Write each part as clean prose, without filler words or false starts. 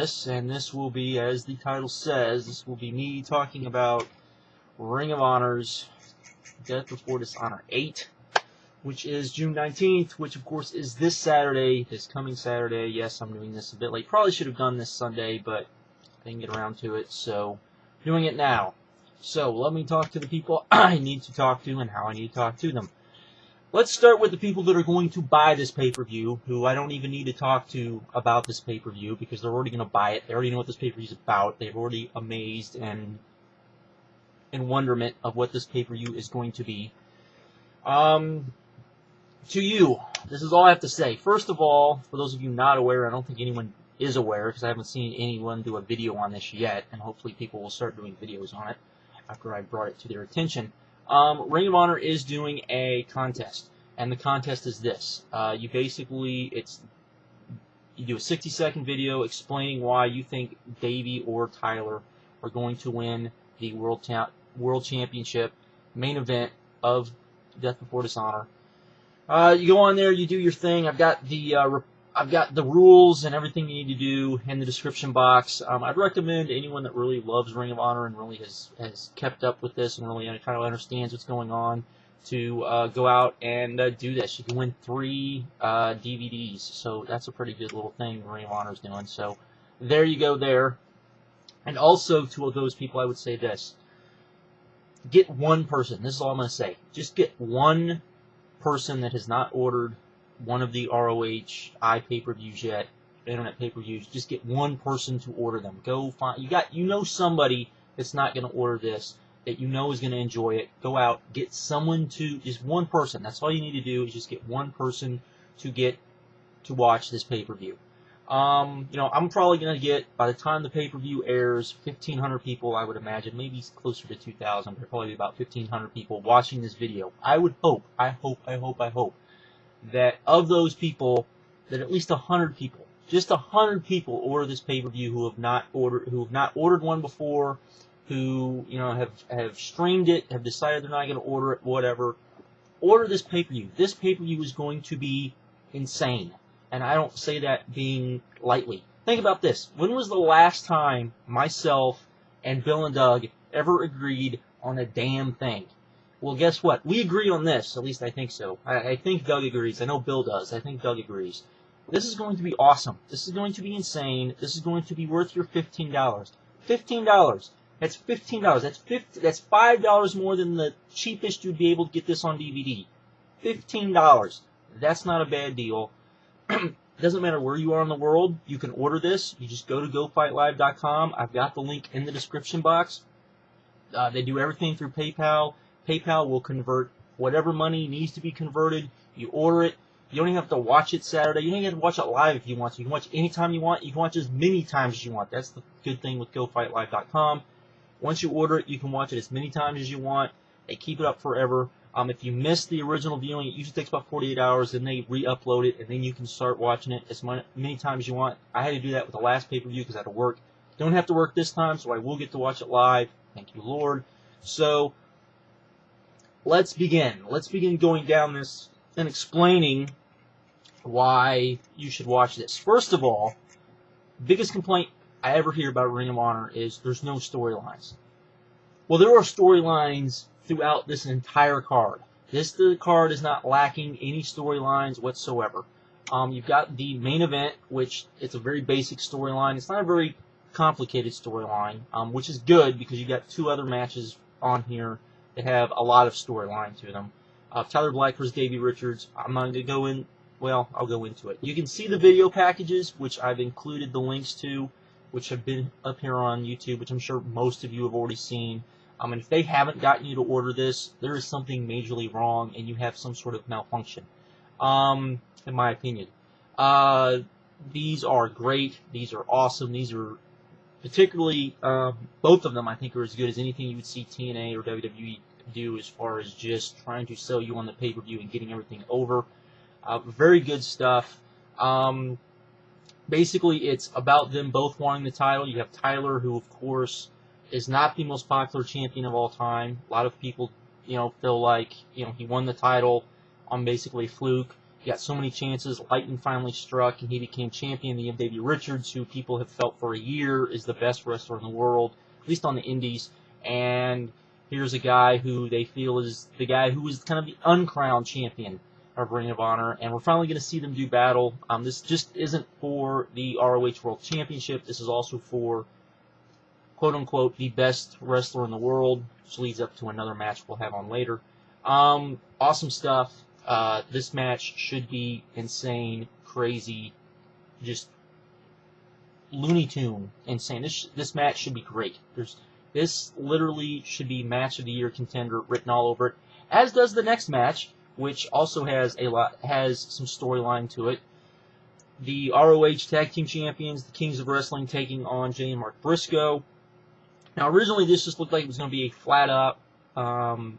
this, and this will be, as the title says, this will be me talking about Ring of Honor's Death Before Dishonor 8, which is June 19th, which of course is this Saturday, this coming Saturday. Yes, I'm doing this a bit late. Probably should have done this Sunday, but I didn't get around to it, so doing it now. So let me talk to the people I need to talk to and how I need to talk to them. Let's start with the people that are going to buy this pay-per-view, who I don't even need to talk to about this pay-per-view because they're already going to buy it. They already know what this pay-per-view is about. They've already amazed and in wonderment of what this pay-per-view is going to be. To you, this is all I have to say. First of all, for those of you not aware, I don't think anyone is aware because I haven't seen anyone do a video on this yet, and hopefully people will start doing videos on it after I brought it to their attention. Ring of Honor is doing a contest, and the contest is this. You basically, you do a 60-second video explaining why you think Davey or Tyler are going to win the World Championship main event of Death Before Dishonor. You go on there, you do your thing. I've got the rules and everything you need to do in the description box. I'd recommend anyone that really loves Ring of Honor and really has kept up with this and really kind of understands what's going on to go out and do this. You can win 3 DVDs, so that's a pretty good little thing Ring of Honor is doing. So there you go there. And also to those people, I would say this. Get one person. This is all I'm going to say. Just get one person that has not ordered one of the ROH iPay-per-views yet, internet pay-per-views. Just get one person to order them. Go find, you know somebody that's not going to order this that you know is going to enjoy it. Go out, get someone to, just one person. That's all you need to do is just get one person to watch this pay-per-view. I'm probably going to get, by the time the pay-per-view airs, 1,500 people, I would imagine, maybe closer to 2,000, but probably about 1,500 people watching this video. I would hope, I hope, that of those people, that at least 100 people, just 100 people order this pay-per-view who have not ordered one before, who, have streamed it, have decided they're not going to order it, whatever. Order this pay-per-view. This pay-per-view is going to be insane. And I don't say that being lightly. Think about this. When was the last time myself and Bill and Doug ever agreed on a damn thing? Well, guess what? We agree on this. At least I think so. I think Doug agrees. I know Bill does. I think Doug agrees. This is going to be awesome. This is going to be insane. This is going to be worth your $15. $15. That's $15. That's $5 more than the cheapest you'd be able to get this on DVD. $15. That's not a bad deal. It doesn't matter where you are in the world. You can order this. You just go to GoFightLive.com. I've got the link in the description box. They do everything through PayPal. PayPal will convert whatever money needs to be converted. You order it. You don't even have to watch it Saturday. You don't even have to watch it live if you want to. You can watch anytime you want. You can watch as many times as you want. That's the good thing with GoFightLive.com. Once you order it, you can watch it as many times as you want. They keep it up forever. If you miss the original viewing, it usually takes about 48 hours, and they re-upload it, and then you can start watching it as many times as you want. I had to do that with the last pay-per-view because I had to work. Don't have to work this time, so I will get to watch it live. Thank you, Lord. So, let's begin. Let's begin going down this and explaining why you should watch this. First of all, biggest complaint I ever hear about Ring of Honor is there's no storylines. Well, there are storylines throughout this entire card. The card is not lacking any storylines whatsoever. You've got the main event, which it's a very basic storyline. It's not a very complicated storyline, which is good because you got 2 other matches on here that have a lot of storyline to them. Tyler Black versus Davey Richards. I'm not going to go in. Well, I'll go into it. You can see the video packages, which I've included the links to, which have been up here on YouTube, which I'm sure most of you have already seen. And if they haven't gotten you to order this, there is something majorly wrong, and you have some sort of malfunction, in my opinion. These are great. These are awesome. These are particularly, both of them, I think, are as good as anything you would see TNA or WWE do as far as just trying to sell you on the pay-per-view and getting everything over. Very good stuff. Basically, it's about them both wanting the title. You have Tyler, who, of course, is not the most popular champion of all time. A lot of people, feel like, he won the title on basically fluke. He got so many chances. Lightning finally struck, and he became champion. The Davey Richards, who people have felt for a year is the best wrestler in the world, at least on the indies. And here's a guy who they feel is the guy who is kind of the uncrowned champion of Ring of Honor, and we're finally going to see them do battle. This just isn't for the ROH World Championship. This is also for, quote-unquote, the best wrestler in the world, which leads up to another match we'll have on later. Awesome stuff. This match should be insane, crazy, just Looney Tune insane. This match should be great. This literally should be Match of the Year contender written all over it, as does the next match, which also has some storyline to it. The ROH Tag Team Champions, the Kings of Wrestling, taking on Jay and Mark Briscoe. Now, originally this just looked like it was going to be a flat-up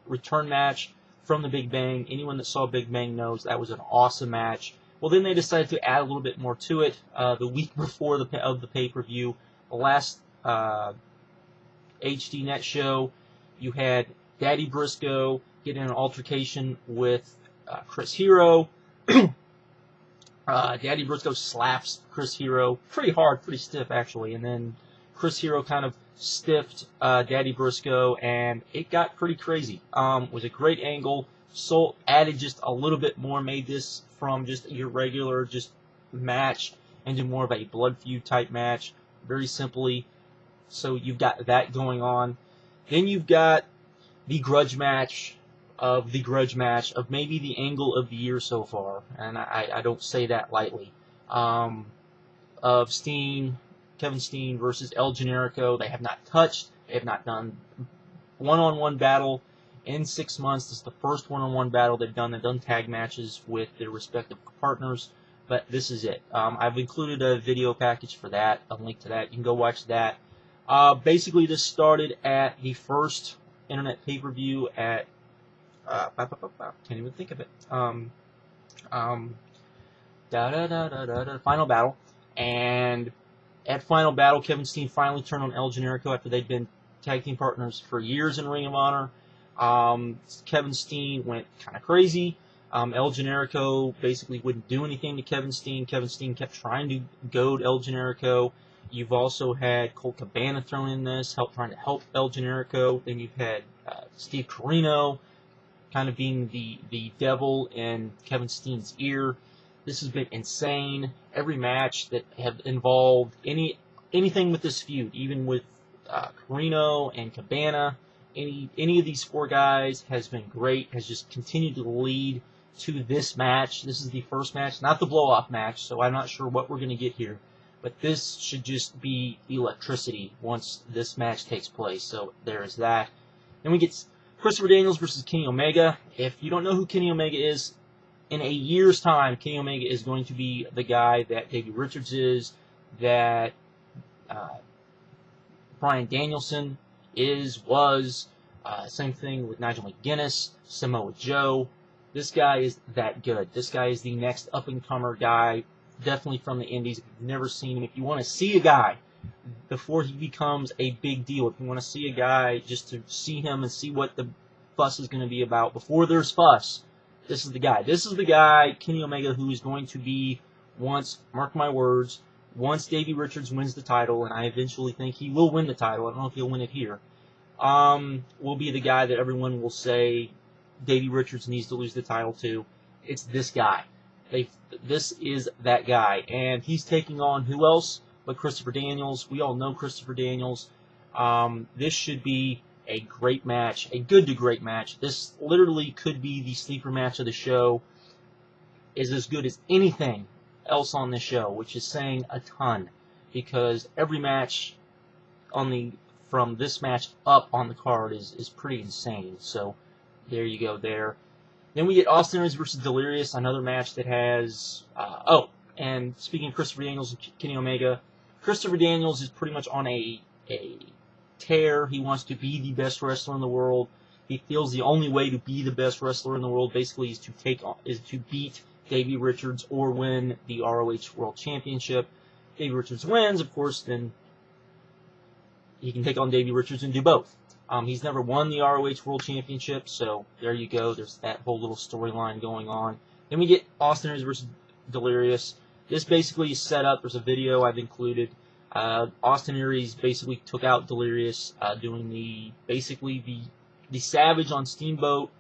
return match from the Big Bang. Anyone that saw Big Bang knows that was an awesome match. Well, then they decided to add a little bit more to it. The week before the pay-per-view, the last HD Net show, you had Daddy Briscoe get in an altercation with Chris Hero. Daddy Briscoe slaps Chris Hero pretty hard, pretty stiff actually, and then Chris Hero kind of stiffed Daddy Briscoe, and it got pretty crazy. It was a great angle. So added just a little bit more, made this from just your regular just match into more of a blood feud type match, very simply. So you've got that going on. Then you've got the grudge match of maybe the angle of the year so far, and I don't say that lightly. Of Kevin Steen versus El Generico. They have not touched. They have not done one-on-one battle in 6 months. This is the first one-on-one battle they've done. They've done tag matches with their respective partners, but this is it. I've included a video package for that, a link to that. You can go watch that. Basically, this started at the first internet pay-per-view at can't even think of it. Final Battle, and at Final Battle, Kevin Steen finally turned on El Generico after they'd been tag team partners for years in Ring of Honor. Kevin Steen went kind of crazy. El Generico basically wouldn't do anything to Kevin Steen. Kevin Steen kept trying to goad El Generico. You've also had Colt Cabana thrown in this, trying to help El Generico. Then you've had Steve Corino kind of being the devil in Kevin Steen's ear. This has been insane. Every match that have involved anything with this feud, even with Corino and Cabana, any of these four guys has been great, has just continued to lead to this match. This is the first match, not the blow-off match, so I'm not sure what we're going to get here. But this should just be electricity once this match takes place. So there's that. Then we get Christopher Daniels versus Kenny Omega. If you don't know who Kenny Omega is, in a year's time, Kenny Omega is going to be the guy that Davey Richards is, that Bryan Danielson was. Same thing with Nigel McGuinness, Samoa Joe. This guy is that good. This guy is the next up-and-comer guy, definitely from the indies. If you've never seen him, if you want to see a guy before he becomes a big deal, if you want to see a guy just to see him and see what the fuss is going to be about before there's fuss, this is the guy. This is the guy, Kenny Omega, who is going to be, mark my words, once Davey Richards wins the title, and I eventually think he will win the title, I don't know if he'll win it here, will be the guy that everyone will say Davey Richards needs to lose the title to. It's this guy. This is that guy. And he's taking on who else but Christopher Daniels. We all know Christopher Daniels. This should be a great match, a good to great match. This literally could be the sleeper match of the show. Is as good as anything else on this show, which is saying a ton, because every match from this match up on the card is pretty insane. So there you go there. Then we get Austin Aries versus Delirious, another match that has... and speaking of Christopher Daniels and Kenny Omega, Christopher Daniels is pretty much on a tear. He wants to be the best wrestler in the world. He feels the only way to be the best wrestler in the world basically is to beat Davey Richards or win the ROH World Championship. Davey Richards wins, of course, then he can take on Davey Richards and do both. He's never won the ROH World Championship, so there you go. There's that whole little storyline going on. Then we get Austin Aries versus Delirious. This basically is set up. There's a video I've included. Austin Aries basically took out Delirious, doing the Savage on Steamboat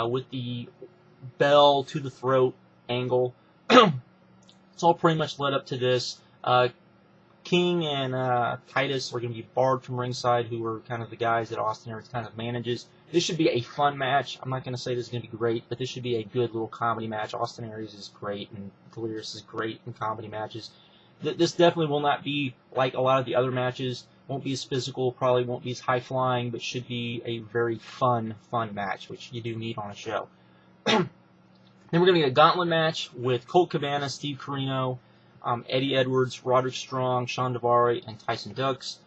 with the bell to the throat angle. It's all pretty much led up to this. King and Titus are going to be barred from ringside, who are kind of the guys that Austin Aries kind of manages. This should be a fun match. I'm not going to say this is going to be great, but this should be a good little comedy match. Austin Aries is great, and Delirious is great in comedy matches. This definitely will not be like a lot of the other matches. Won't be as physical, probably won't be as high-flying, but should be a very fun match, which you do need on a show. Then we're going to get a Gauntlet match with Colt Cabana, Steve Corino, Eddie Edwards, Roderick Strong, Shawn Daivari, and Tyson Dux.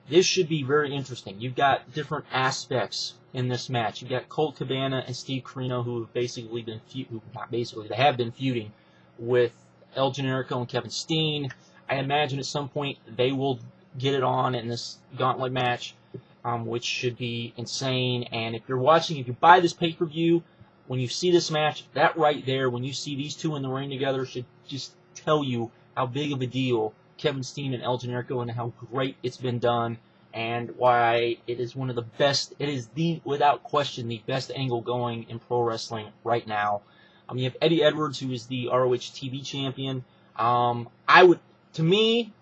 This should be very interesting. You've got different aspects in this match. You've got Colt Cabana and Steve Corino, who have basically been they have been feuding with El Generico and Kevin Steen. I imagine at some point they will get it on in this Gauntlet match, which should be insane. And if you're watching, if you buy this pay-per-view, when you see this match, that right there, when you see these two in the ring together, should just tell you how big of a deal Kevin Steen and El Generico and how great it's been done, and why it is one of the best. It is without question, the best angle going in pro wrestling right now. You have Eddie Edwards, who is the ROH TV champion. To me,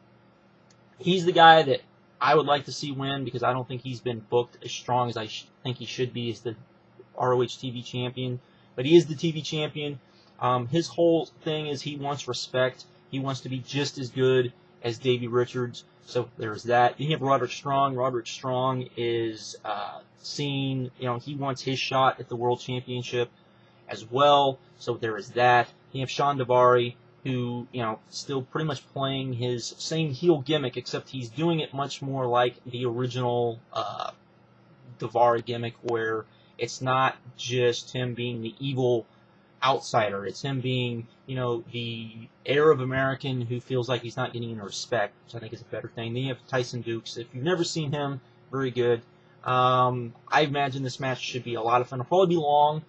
he's the guy that I would like to see win, because I don't think he's been booked as strong as I think he should be as the ROH TV champion. But he is the TV champion. His whole thing is he wants respect. He wants to be just as good as Davey Richards. So there's that. Then you have Roderick Strong. Roderick Strong is seen, he wants his shot at the World Championship as well. So there is that. You have Shawn Daivari, who, still pretty much playing his same heel gimmick, except he's doing it much more like the original Daivari gimmick, where it's not just him being the evil outsider. It's him being, the Arab American who feels like he's not getting any respect, which I think is a better thing. Then you have Tyson Dukes. If you've never seen him, very good. I imagine this match should be a lot of fun. It'll probably be long.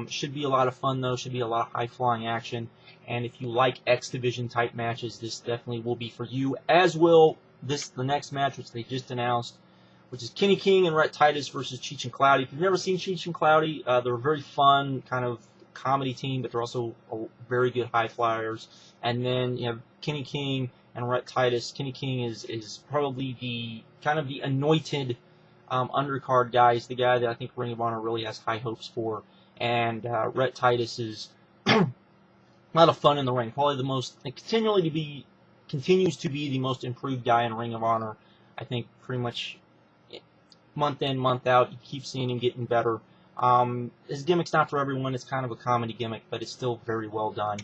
Should be a lot of fun, though. Should be a lot of high-flying action. And if you like X Division type matches, this definitely will be for you. As will the next match, which they just announced, which is Kenny King and Rhett Titus versus Cheech and Cloudy. If you've never seen Cheech and Cloudy, they're a very fun kind of comedy team, but they're also very good high flyers. And then you have Kenny King and Rhett Titus. Kenny King is probably the anointed undercard guy. He's the guy that I think Ring of Honor really has high hopes for. And Rhett Titus is a lot of fun in the ring. Probably the most, continues to be the most improved guy in Ring of Honor. I think pretty much month in, month out, you keep seeing him getting better. His gimmick's not for everyone. It's kind of a comedy gimmick, but it's still very well done.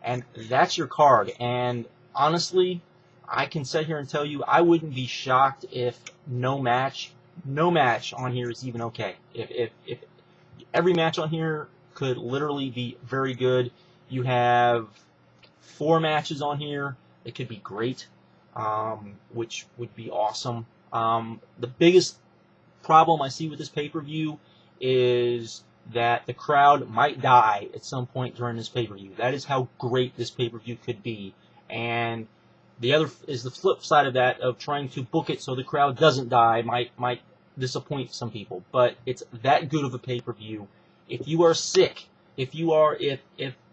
And that's your card. And honestly, I can sit here and tell you, I wouldn't be shocked if no match on here is even okay. If every match on here could literally be very good. You have 4 matches on here that could be great, which would be awesome. The biggest problem I see with this pay-per-view is that the crowd might die at some point during this pay-per-view. That is how great this pay-per-view could be. And the other is the flip side of that, of trying to book it so the crowd doesn't die, might disappoint some people. But it's that good of a pay-per-view. If you are sick, if the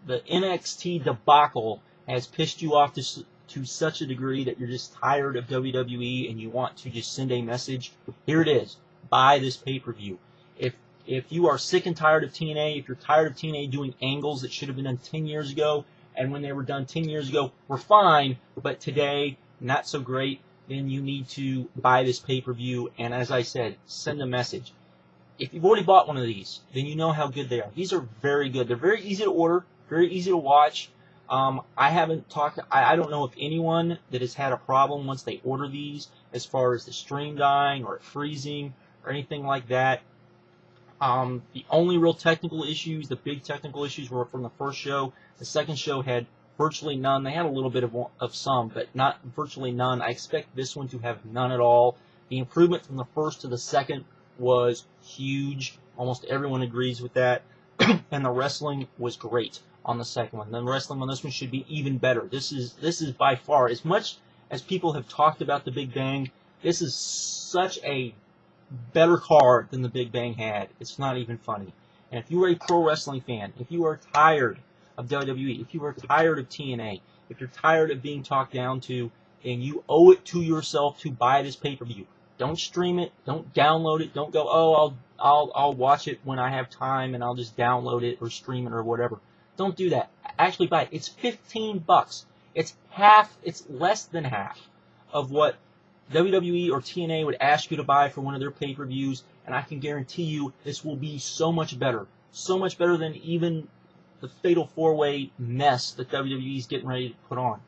NXT debacle has pissed you off to such a degree that you're just tired of WWE and you want to just send a message, here it is. Buy this pay-per-view. If you are sick and tired of TNA, if you're tired of TNA doing angles that should have been done 10 years ago, and when they were done 10 years ago were fine, but today not so great, then you need to buy this pay-per-view, and as I said, send a message. If you've already bought one of these, then you know how good they are. These are very good. They're very easy to order, very easy to watch. I don't know of anyone that has had a problem once they order these as far as the stream dying or freezing or anything like that. The only real technical issues, the big technical issues, were from the first show. The second show had virtually none. They had a little bit of some, but not virtually none. I expect this one to have none at all. The improvement from the first to the second was huge. Almost everyone agrees with that. and the wrestling was great on the second one. The wrestling on this one should be even better. This is by far, as much as people have talked about the Big Bang, this is such a better card than the Big Bang had. It's not even funny. And if you are a pro wrestling fan, if you are tired of WWE, if you are tired of TNA, if you're tired of being talked down to, then you owe it to yourself to buy this pay-per-view. Don't stream it. Don't download it. Don't go, oh, I'll watch it when I have time and I'll just download it or stream it or whatever. Don't do that. Actually buy it. It's $15. It's less than half of what WWE or TNA would ask you to buy for one of their pay-per-views, and I can guarantee you this will be so much better. So much better than even the Fatal 4-Way mess that WWE is getting ready to put on.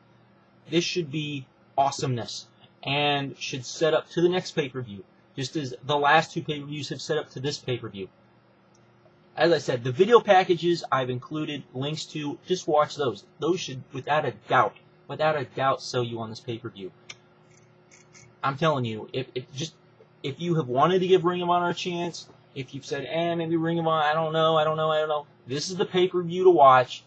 This should be awesomeness and should set up to the next pay-per-view, just as the last two pay-per-views have set up to this pay-per-view. As I said, the video packages I've included links to. Just watch those. Those should, without a doubt, sell you on this pay-per-view. I'm telling you, if you have wanted to give Ring of Honor a chance, if you've said, maybe Ring of Honor, I don't know. This is the pay-per-view to watch.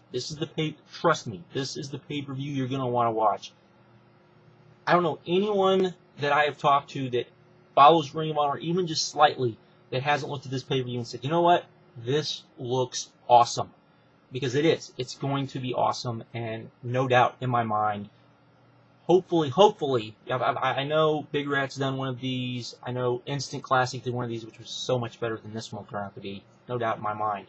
Trust me, this is the pay-per-view you're going to want to watch. I don't know anyone that I have talked to that follows Ring of Honor, even just slightly, that hasn't looked at this pay-per-view and said, you know what? This looks awesome. Because it is. It's going to be awesome, and no doubt in my mind, hopefully, I know Big Rat's done one of these. I know Instant Classic did one of these, which was so much better than this one will turn out to be. No doubt in my mind.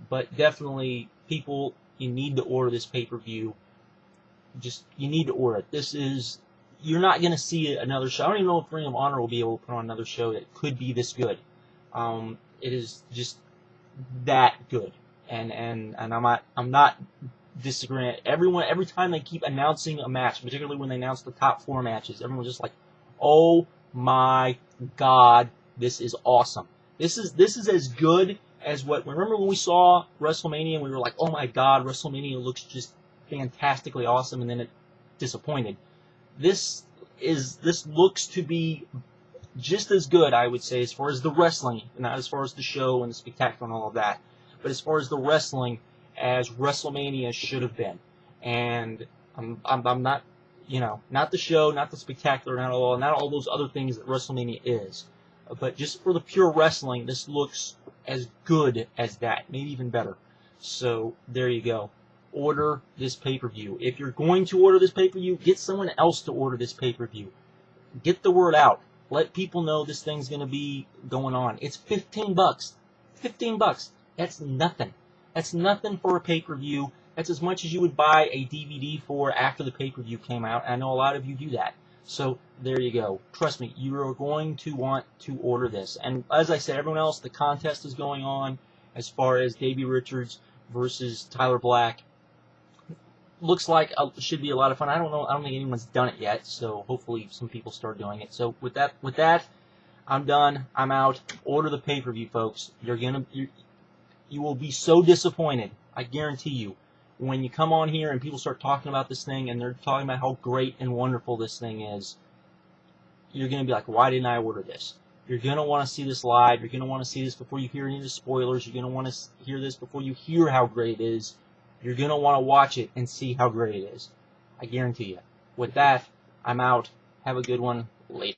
But definitely, people, you need to order this pay-per-view. You need to order it. You're not going to see another show. I don't even know if Ring of Honor will be able to put on another show that could be this good. It is just that good. And I'm not disagreeing. Every time they keep announcing a match, particularly when they announce the top 4 matches, everyone's just like, oh my God, this is awesome. This is as good as remember when we saw WrestleMania and we were like, oh my God, WrestleMania looks just fantastically awesome, and then it disappointed. This looks to be just as good, I would say, as far as the wrestling, not as far as the show and the spectacular and all of that, but as far as the wrestling, as WrestleMania should have been. And I'm not, not the show, not the spectacular, not all those other things that WrestleMania is, but just for the pure wrestling, this looks as good as that, maybe even better. So there you go. Order this pay-per-view. If you're going to order this pay-per-view, get someone else to order this pay-per-view. Get the word out. Let people know this thing's going to be going on. It's $15. $15. That's nothing. That's nothing for a pay-per-view. That's as much as you would buy a DVD for after the pay-per-view came out. I know a lot of you do that. So there you go. Trust me, you are going to want to order this. And as I said, everyone else, the contest is going on as far as Davey Richards versus Tyler Black. Looks like it should be a lot of fun. I don't know. I don't think anyone's done it yet, so hopefully some people start doing it. So with that, I'm done. I'm out. Order the pay-per-view, folks. You will be so disappointed, I guarantee you, when you come on here and people start talking about this thing and they're talking about how great and wonderful this thing is. You're going to be like, why didn't I order this? You're going to want to see this live. You're going to want to see this before you hear any of the spoilers. You're going to want to hear this before you hear how great it is. You're going to want to watch it and see how great it is. I guarantee you. With that, I'm out. Have a good one. Later.